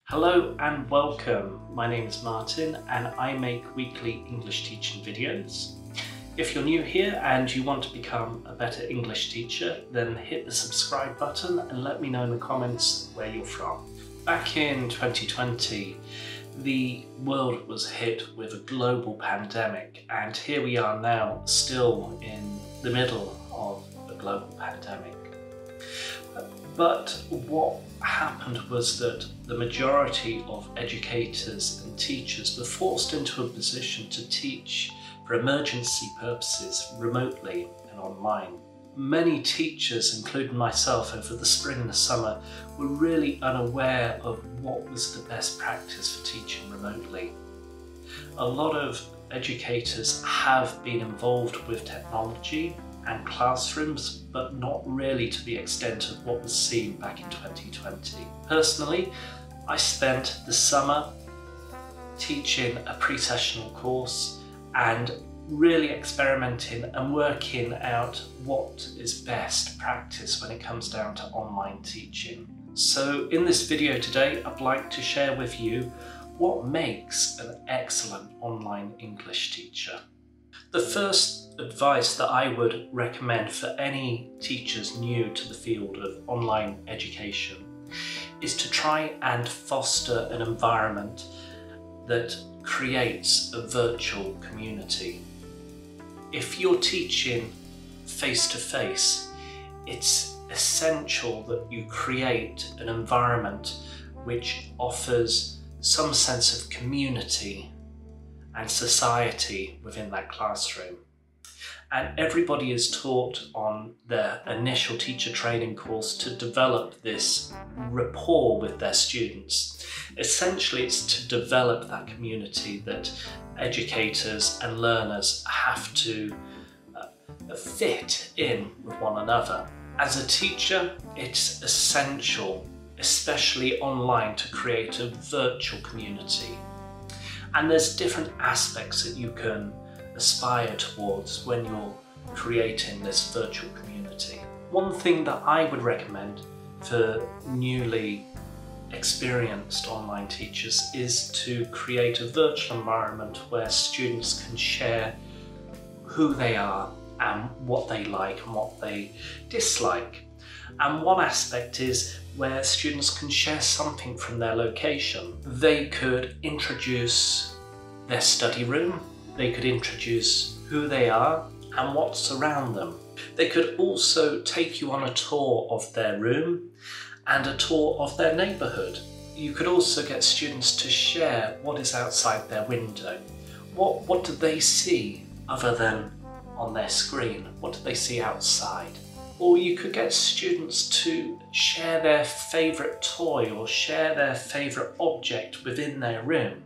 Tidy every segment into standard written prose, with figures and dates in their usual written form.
Hello and welcome. My name is Martin and I make weekly English teaching videos. If you're new here and you want to become a better English teacher, then hit the subscribe button and let me know in the comments where you're from. Back in 2020, the world was hit with a global pandemic, and here we are now, still in the middle of a global pandemic. But what happened was that the majority of educators and teachers were forced into a position to teach for emergency purposes remotely and online. Many teachers, including myself, over the spring and the summer, were really unaware of what was the best practice for teaching remotely. A lot of educators have been involved with technology and classrooms, but not really to the extent of what was seen back in 2020. Personally, I spent the summer teaching a pre-sessional course and really experimenting and working out what is best practice when it comes down to online teaching. So in this video today, I'd like to share with you what makes an excellent online English teacher. The first advice that I would recommend for any teachers new to the field of online education is to try and foster an environment that creates a virtual community. If you're teaching face-to-face, it's essential that you create an environment which offers some sense of community and society within that classroom. And everybody is taught on their initial teacher training course to develop this rapport with their students. Essentially, it's to develop that community that educators and learners have to fit in with one another. As a teacher, it's essential, especially online, to create a virtual community. And there's different aspects that you can aspire towards when you're creating this virtual community. One thing that I would recommend for newly experienced online teachers is to create a virtual environment where students can share who they are and what they like and what they dislike. And one aspect is where students can share something from their location. They could introduce their study room, they could introduce who they are and what's around them. They could also take you on a tour of their room and a tour of their neighbourhood. You could also get students to share what is outside their window. What do they see other than on their screen? What do they see outside? Or you could get students to share their favourite toy or share their favourite object within their room.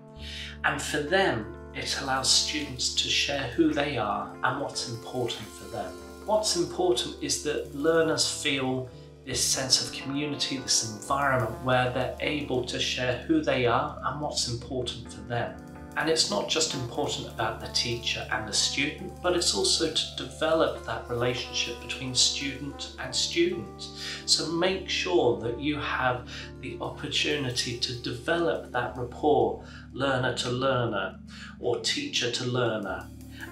And for them, it allows students to share who they are and what's important for them. What's important is that learners feel this sense of community, this environment where they're able to share who they are and what's important for them. And it's not just important about the teacher and the student, but it's also to develop that relationship between student and student. So make sure that you have the opportunity to develop that rapport, learner to learner, or teacher to learner,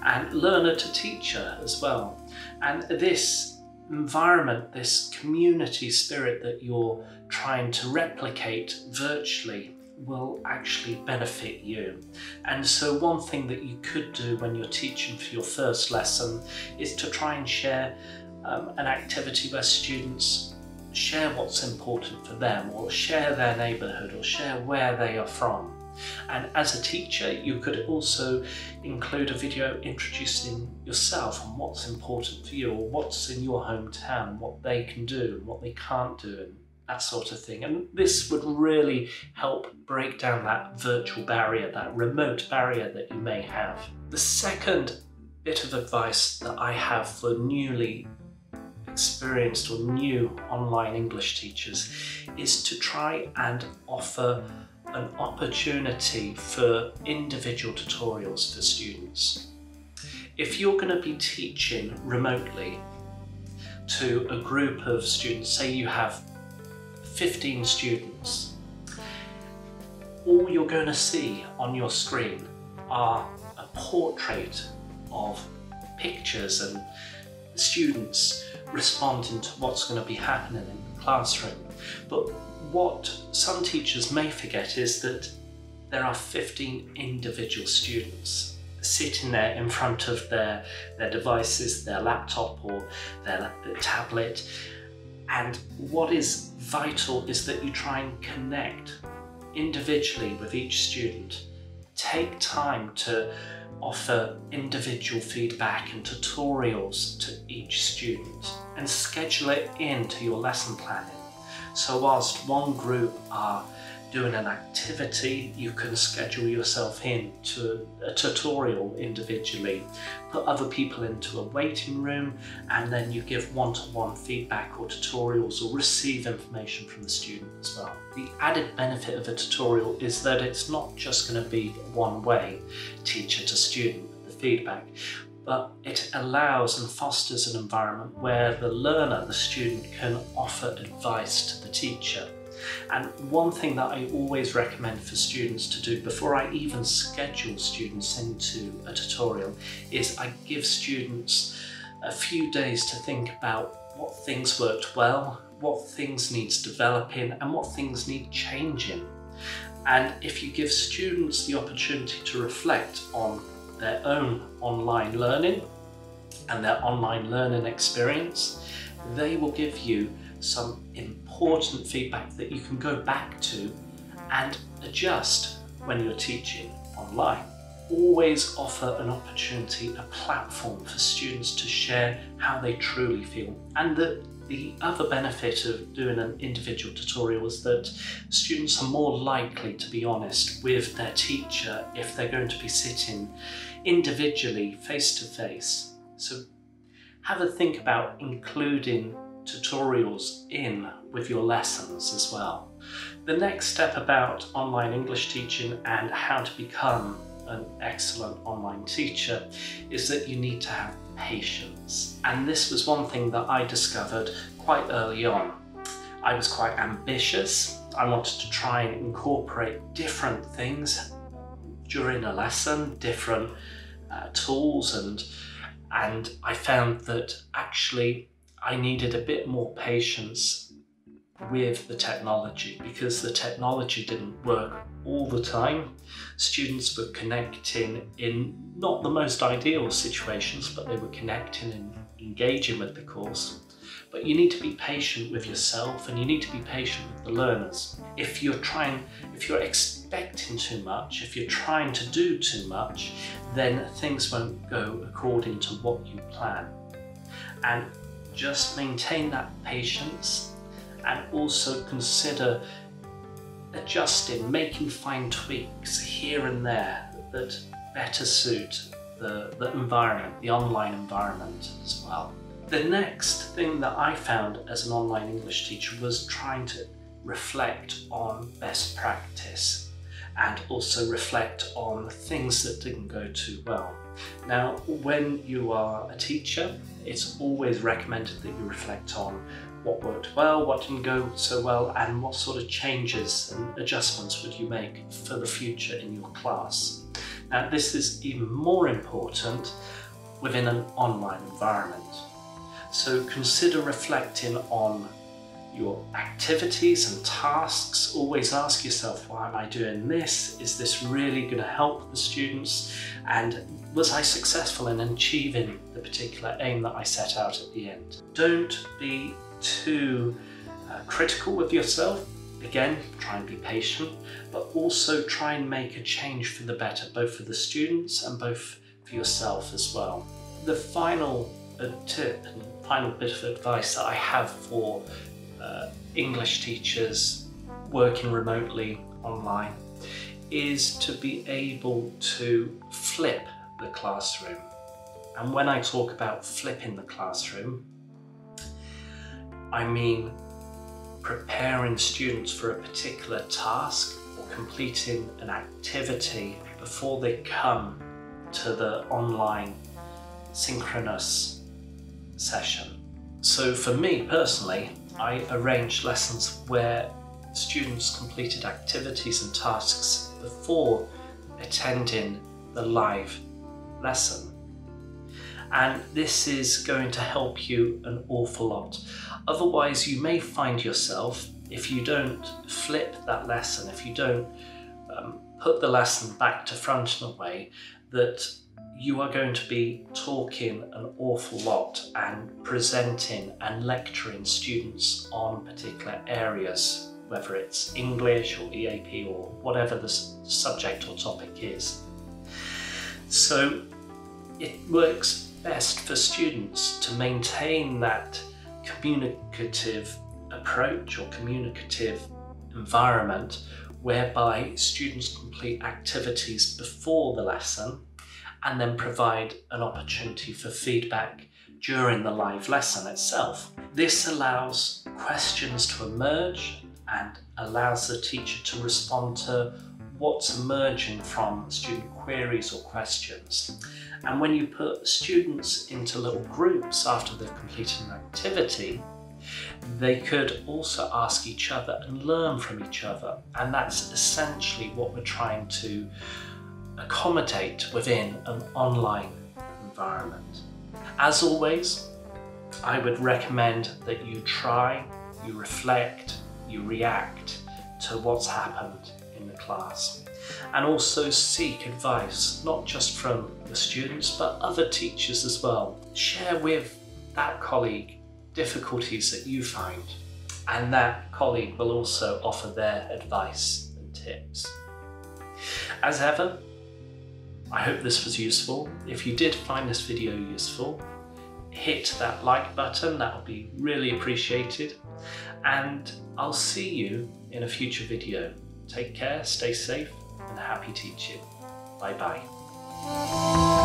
and learner to teacher as well. And this environment, this community spirit that you're trying to replicate virtually will actually benefit you. And so one thing that you could do when you're teaching for your first lesson is to try and share an activity where students share what's important for them, or share their neighbourhood, or share where they are from. And as a teacher, you could also include a video introducing yourself and what's important for you, or what's in your hometown, what they can do, what they can't do, and that sort of thing. And this would really help break down that virtual barrier, that remote barrier that you may have. The second bit of advice that I have for newly experienced or new online English teachers is to try and offer an opportunity for individual tutorials for students. If you're going to be teaching remotely to a group of students, say you have 15 students, all you're going to see on your screen are a portrait of pictures and students responding to what's going to be happening in the classroom. But what some teachers may forget is that there are 15 individual students sitting there in front of their devices, their laptop or their tablet. And what is vital is that you try and connect individually with each student. Take time to offer individual feedback and tutorials to each student and schedule it into your lesson planning. So whilst one group are doing an activity, you can schedule yourself in to a tutorial individually, put other people into a waiting room, and then you give one-to-one feedback or tutorials or receive information from the student as well. The added benefit of a tutorial is that it's not just going to be one way, teacher to student, the feedback, but it allows and fosters an environment where the learner, the student, can offer advice to the teacher. And one thing that I always recommend for students to do before I even schedule students into a tutorial is I give students a few days to think about what things worked well, what things needs developing, and what things need changing. And if you give students the opportunity to reflect on their own online learning and their online learning experience, they will give you some important feedback that you can go back to and adjust when you're teaching online. Always offer an opportunity, a platform for students to share how they truly feel. And the other benefit of doing an individual tutorial is that students are more likely to be honest with their teacher if they're going to be sitting individually, face to face. So have a think about including tutorials in with your lessons as well. The next step about online English teaching and how to become an excellent online teacher is that you need to have patience. And this was one thing that I discovered quite early on. I was quite ambitious. I wanted to try and incorporate different things during a lesson, different tools, and I found that actually I needed a bit more patience with the technology because the technology didn't work all the time. Students were connecting in not the most ideal situations, but they were connecting and engaging with the course. But you need to be patient with yourself and you need to be patient with the learners. If you're expecting too much, if you're trying to do too much, then things won't go according to what you plan. And just maintain that patience and also consider adjusting, making fine tweaks here and there that better suit the environment, the online environment as well. The next thing that I found as an online English teacher was trying to reflect on best practice and also reflect on things that didn't go too well. Now, when you are a teacher, it's always recommended that you reflect on what worked well, what didn't go so well, and what sort of changes and adjustments would you make for the future in your class. Now, this is even more important within an online environment. So consider reflecting on your activities and tasks. Always ask yourself, why am I doing this? Is this really going to help the students? And was I successful in achieving the particular aim that I set out at the end? Don't be too critical with yourself. Again, try and be patient, but also try and make a change for the better, both for the students and both for yourself as well. The final tip and final bit of advice that I have for English teachers working remotely online is to be able to flip the classroom. And when I talk about flipping the classroom, I mean preparing students for a particular task or completing an activity before they come to the online synchronous session. So for me personally, I arrange lessons where students completed activities and tasks before attending the live lesson. And this is going to help you an awful lot. Otherwise, you may find yourself, if you don't flip that lesson, if you don't put the lesson back to front in a way, that you are going to be talking an awful lot and presenting and lecturing students on particular areas, whether it's English or EAP or whatever the subject or topic is. So it works best for students to maintain that communicative approach or communicative environment whereby students complete activities before the lesson and then provide an opportunity for feedback during the live lesson itself. This allows questions to emerge and allows the teacher to respond to what's emerging from student queries or questions. And when you put students into little groups after they've completed an activity, they could also ask each other and learn from each other. And that's essentially what we're trying to accommodate within an online environment. As always, I would recommend that you try, you reflect, you react to what's happened in the class, and also seek advice, not just from the students, but other teachers as well. Share with that colleague difficulties that you find, and that colleague will also offer their advice and tips. As ever, I hope this was useful. If you did find this video useful, hit that like button, that would be really appreciated. And I'll see you in a future video. Take care, stay safe, and happy teaching. Bye bye.